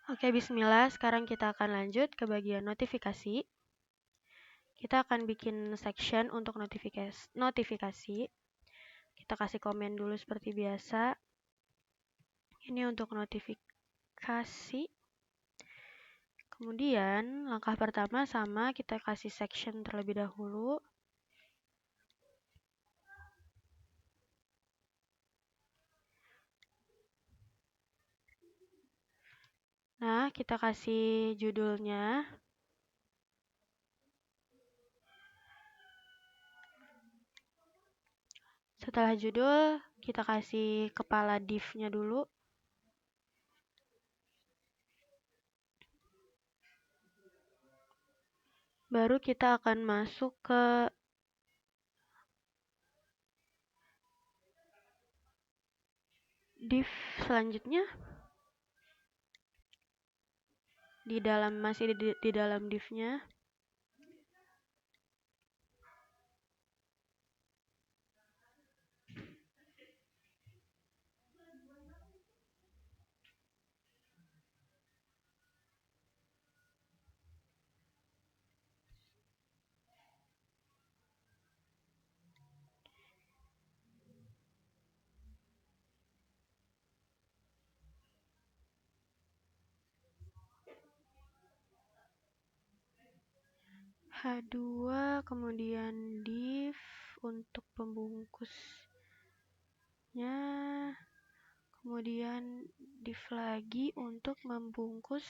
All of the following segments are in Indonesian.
Oke, bismillah. Sekarang kita akan lanjut ke bagian notifikasi. Kita akan bikin section untuk notifikasi. Kita kasih komen dulu seperti biasa. Ini untuk notifikasi. Kemudian, langkah pertama sama kita kasih section terlebih dahulu. Nah, kita kasih judulnya. Setelah judul, kita kasih kepala div-nya dulu. Baru kita akan masuk ke div selanjutnya. Masih di dalam div-nya. H2, kemudian div untuk pembungkusnya, kemudian div lagi untuk membungkus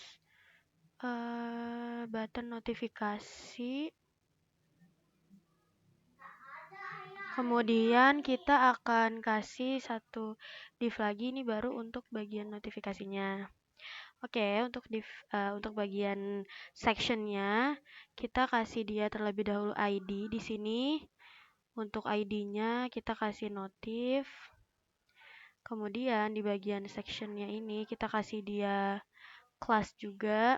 button notifikasi. Kemudian kita akan kasih satu div lagi, ini baru untuk bagian notifikasinya. Oke, untuk bagian sectionnya kita kasih dia terlebih dahulu ID di sini. Untuk ID-nya kita kasih notif. Kemudian di bagian sectionnya ini kita kasih dia kelas juga.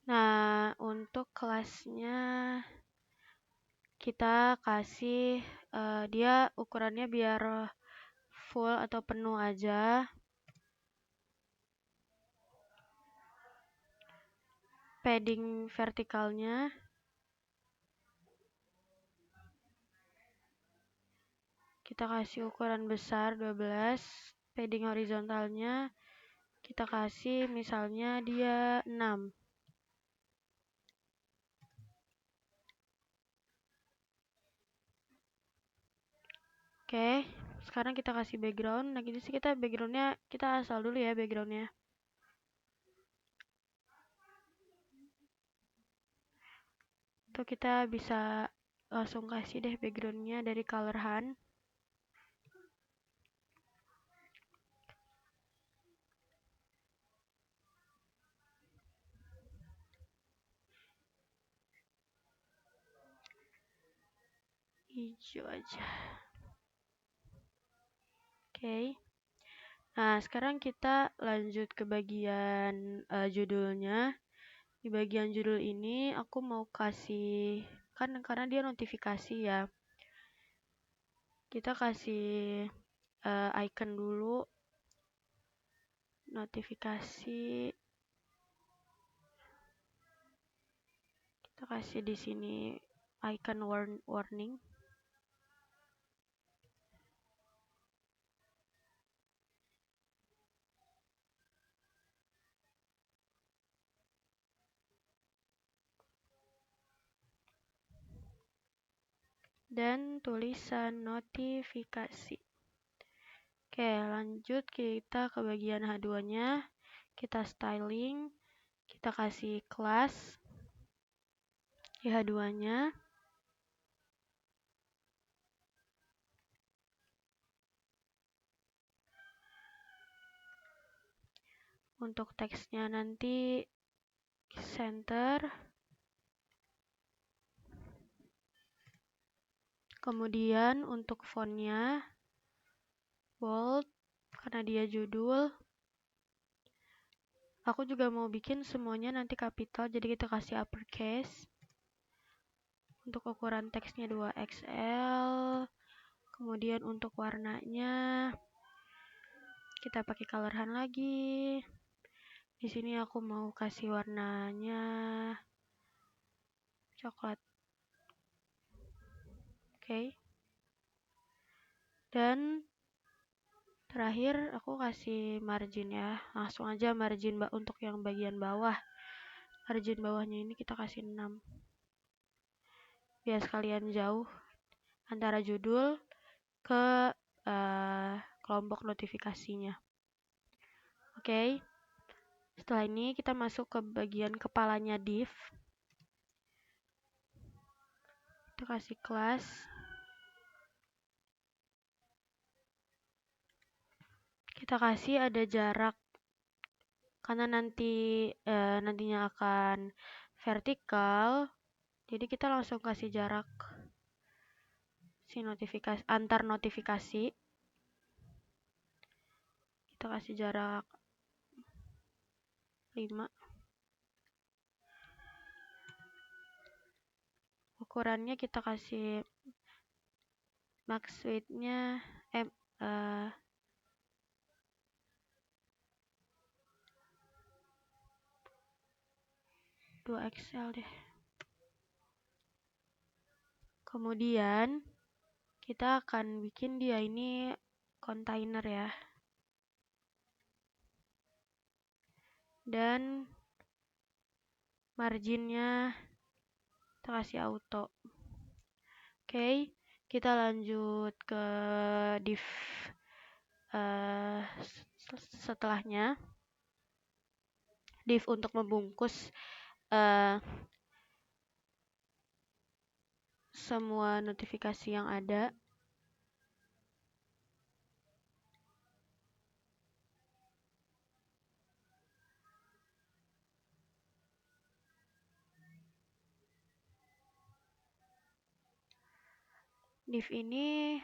Nah, untuk kelasnya kita kasih dia ukurannya biar full atau penuh aja. Padding vertikalnya kita kasih ukuran besar 12. Padding horizontalnya kita kasih misalnya dia 6. Oke, sekarang kita kasih background. Nah, gitu sih kita backgroundnya kita asal dulu ya backgroundnya. Tuh kita bisa langsung kasih deh backgroundnya dari color hunt. Hijau aja. Oke. Nah, sekarang kita lanjut ke bagian judulnya. Di bagian judul ini aku mau kasih, kan karena dia notifikasi ya. Kita kasih icon dulu. Notifikasi. Kita kasih di sini icon warning. Dan tulisan notifikasi. Oke, lanjut kita ke bagian H2-nya. Kita styling, kita kasih kelas di H2-nya. Untuk teksnya nanti center. Kemudian untuk fontnya bold karena dia judul. Aku juga mau bikin semuanya nanti kapital, jadi kita kasih uppercase. Untuk ukuran teksnya 2XL. Kemudian untuk warnanya kita pakai coloran lagi. Di sini aku mau kasih warnanya coklat. Oke. Dan terakhir aku kasih margin ya. Langsung aja margin untuk yang bagian bawah. Margin bawahnya ini kita kasih 6. Biar sekalian jauh antara judul ke kelompok notifikasinya. Oke. Setelah ini kita masuk ke bagian kepalanya div. Kita kasih kelas. Kita kasih ada jarak karena nantinya akan vertikal. Jadi kita langsung kasih jarak si notifikasi antar notifikasi. Kita kasih jarak 5. Ukurannya kita kasih max width-nya 2XL deh. Kemudian kita akan bikin dia ini kontainer ya. Dan marginnya kita kasih auto. Oke, kita lanjut ke div setelahnya. Div untuk membungkus semua notifikasi yang ada. Div ini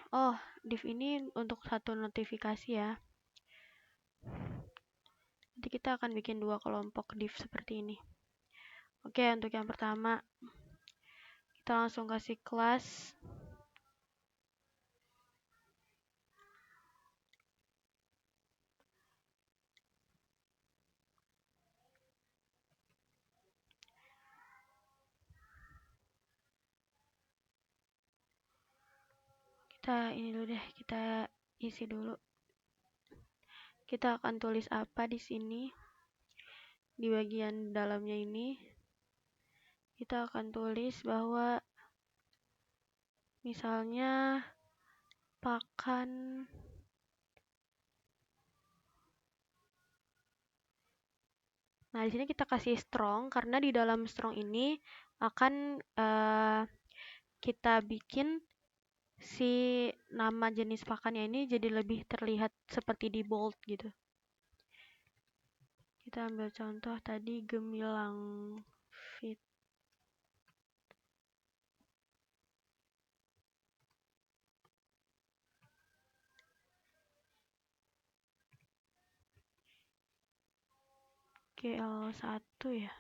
untuk satu notifikasi ya. Nanti kita akan bikin 2 kelompok div seperti ini. Oke, untuk yang pertama kita langsung kasih kelas. Ini dulu deh, kita isi dulu. Kita akan tulis apa di sini? Di bagian dalamnya ini kita akan tulis bahwa misalnya pakan Nah, di sini kita kasih strong karena di dalam strong ini akan kita bikin si nama jenis pakannya ini jadi lebih terlihat seperti di bold gitu. Kita ambil contoh tadi gemilang fit. GL1 ya.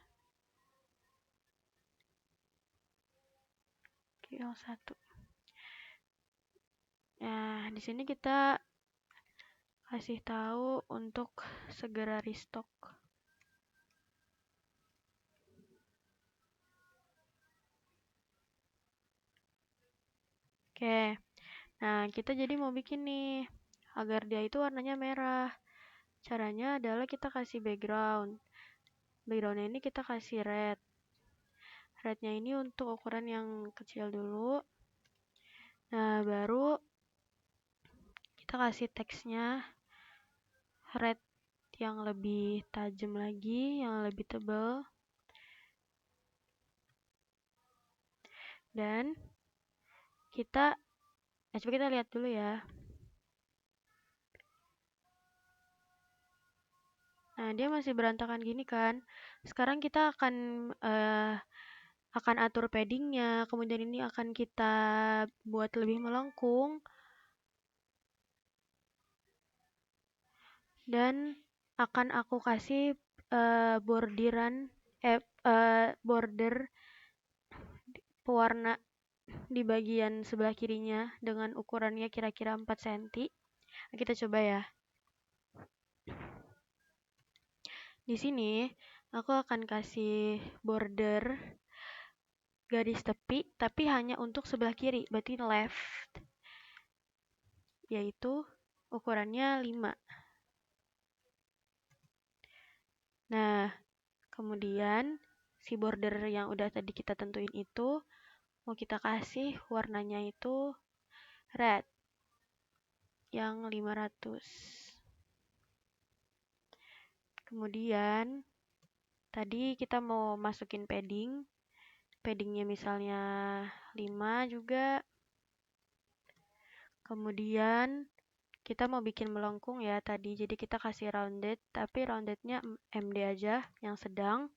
GL1. Nah, di sini kita kasih tahu untuk segera restock. Oke. Nah, kita jadi mau bikin nih agar dia itu warnanya merah. Caranya adalah kita kasih background. Backgroundnya ini kita kasih red. Rednya ini untuk ukuran yang kecil dulu. Nah, baru kita kasih teksnya red yang lebih tajam lagi, yang lebih tebal. Dan coba kita lihat dulu ya. Nah, dia masih berantakan gini kan. Sekarang kita akan atur paddingnya, kemudian ini akan kita buat lebih melengkung. Dan akan aku kasih border pewarna di bagian sebelah kirinya dengan ukurannya kira-kira 4 cm. Kita coba ya. Di sini aku akan kasih border garis tepi tapi hanya untuk sebelah kiri, berarti left, yaitu ukurannya 5. Nah, kemudian si border yang udah tadi kita tentuin itu mau kita kasih warnanya itu red yang 500. Kemudian tadi kita mau masukin paddingnya misalnya 5 juga. Kemudian kita mau bikin melengkung ya tadi, jadi kita kasih rounded, tapi roundednya MD aja yang sedang.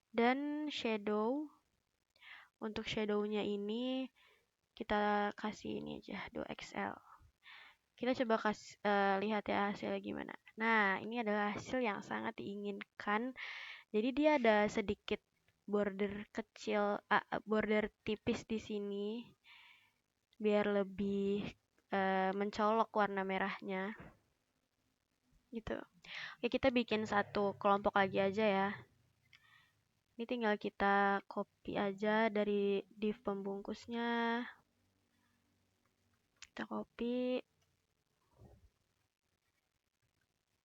Dan shadow, untuk shadownya ini kita kasih ini aja 2XL. Kita coba lihat ya hasilnya gimana. Nah, ini adalah hasil yang sangat diinginkan. Jadi dia ada sedikit border kecil, border tipis di sini biar lebih mencolok warna merahnya. Gitu. Oke, kita bikin satu kelompok lagi aja ya. Ini tinggal kita copy aja dari div pembungkusnya. Kita copy.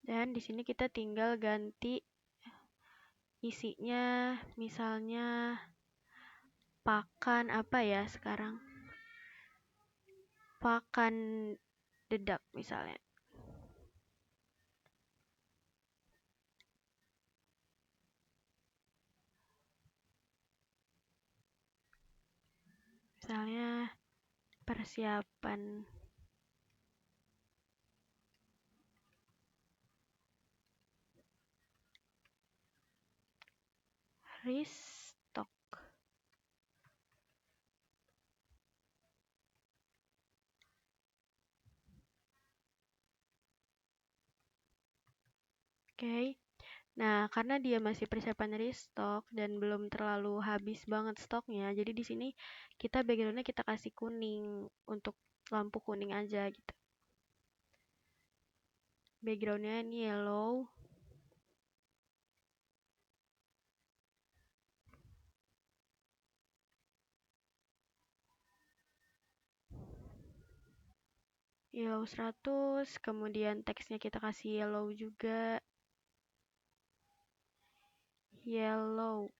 Dan di sini kita tinggal ganti isinya, misalnya pakan apa ya sekarang? Pakan dedak misalnya. Misalnya persiapan restock. Oke. Nah, karena dia masih persiapan restock dan belum terlalu habis banget stoknya, jadi di sini kita backgroundnya kita kasih kuning untuk lampu kuning aja gitu. Backgroundnya ini yellow. Yellow 100, kemudian teksnya kita kasih yellow juga. Yellow.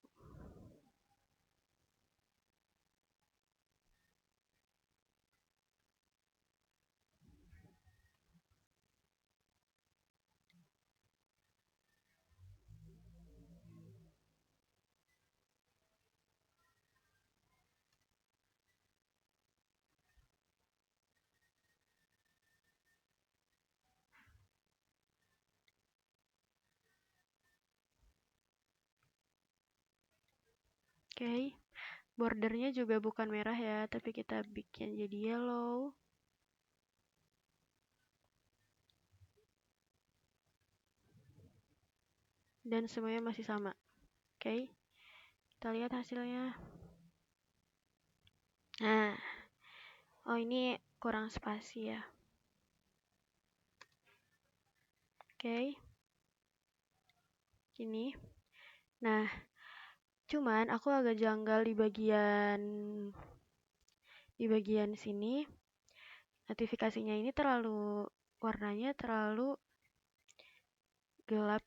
Oke. Bordernya juga bukan merah ya, tapi kita bikin jadi yellow. Dan semuanya masih sama. Oke. Kita lihat hasilnya. Nah. Oh, ini kurang spasi ya. Oke. Gini. Nah, cuman aku agak janggal di bagian sini. Notifikasinya ini warnanya terlalu gelap.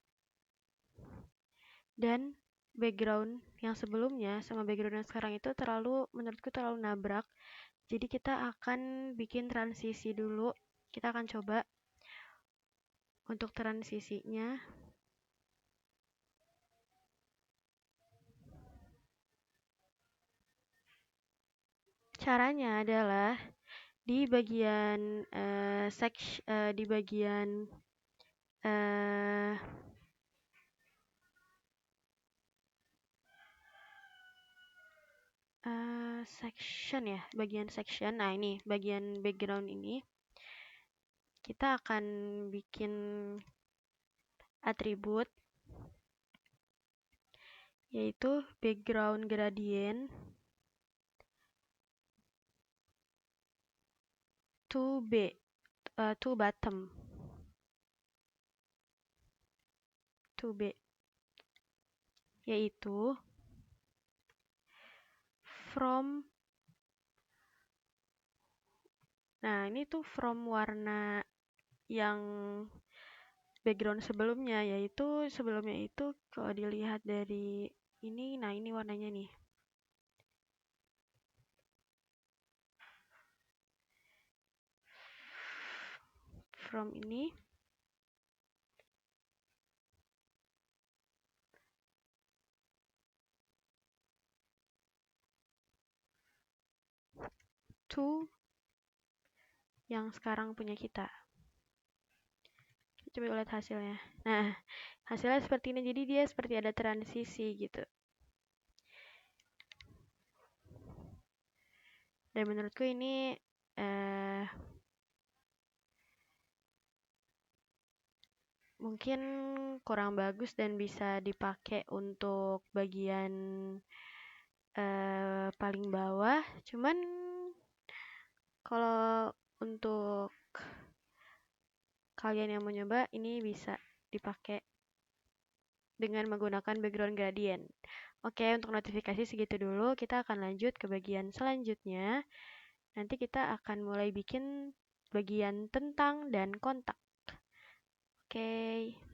Dan background yang sebelumnya sama background yang sekarang itu menurutku terlalu nabrak. Jadi kita akan bikin transisi dulu. Kita akan coba untuk transisinya. Caranya adalah di bagian section ya, bagian section. Nah, ini bagian background ini kita akan bikin atribut yaitu background gradient to bottom to B, yaitu from, nah ini tuh from warna yang background sebelumnya, yaitu sebelumnya itu kalau dilihat dari ini, nah ini warnanya nih. From ini to yang sekarang punya kita. Coba lihat hasilnya. Nah, hasilnya seperti ini, jadi dia seperti ada transisi gitu. Dan menurutku ini mungkin kurang bagus dan bisa dipakai untuk bagian paling bawah. Cuman kalau untuk kalian yang mau nyoba, ini bisa dipakai dengan menggunakan background gradient. Oke, untuk notifikasi segitu dulu. Kita akan lanjut ke bagian selanjutnya. Nanti kita akan mulai bikin bagian tentang dan kontak. Oke.